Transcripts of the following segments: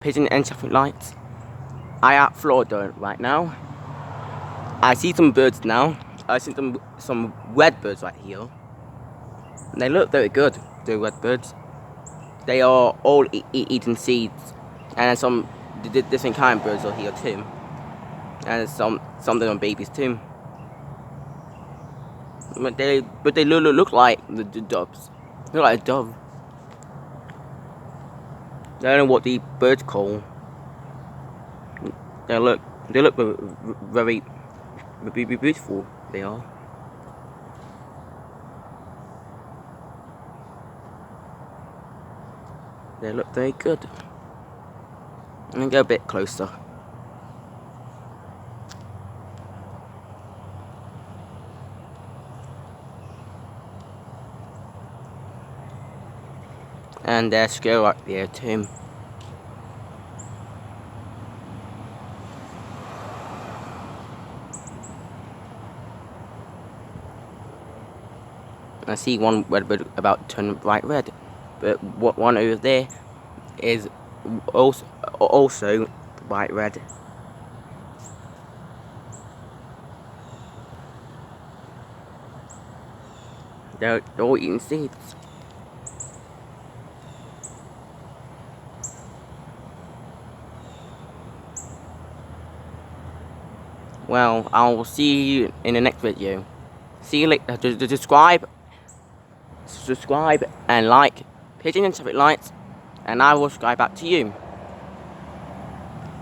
pigeon and traffic lights. I am at Florida right now. I see some birds now. I see some red birds right here. And they look very good, the red birds. They are all eating seeds, and some different kind of birds are here too. And some of them are babies too. But they look like the doves. Look like a dove. I don't know what the birds call. They look very beautiful. They are. They look very good. Let me go a bit closer. And there's a squirrel right there too. I see one red bird about to turn bright red, but one over there is also bright red. They're all eating seeds. Well, I will see you in the next video. See you later. Subscribe and like Pigeon and Traffic Lights, and I will subscribe back to you.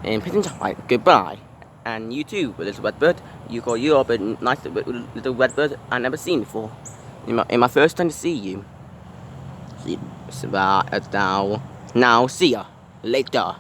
And Pigeon Traffic Light, goodbye. And you too, little red bird. You are a nice little red bird I've never seen before. In my first time to see you. Now see ya later.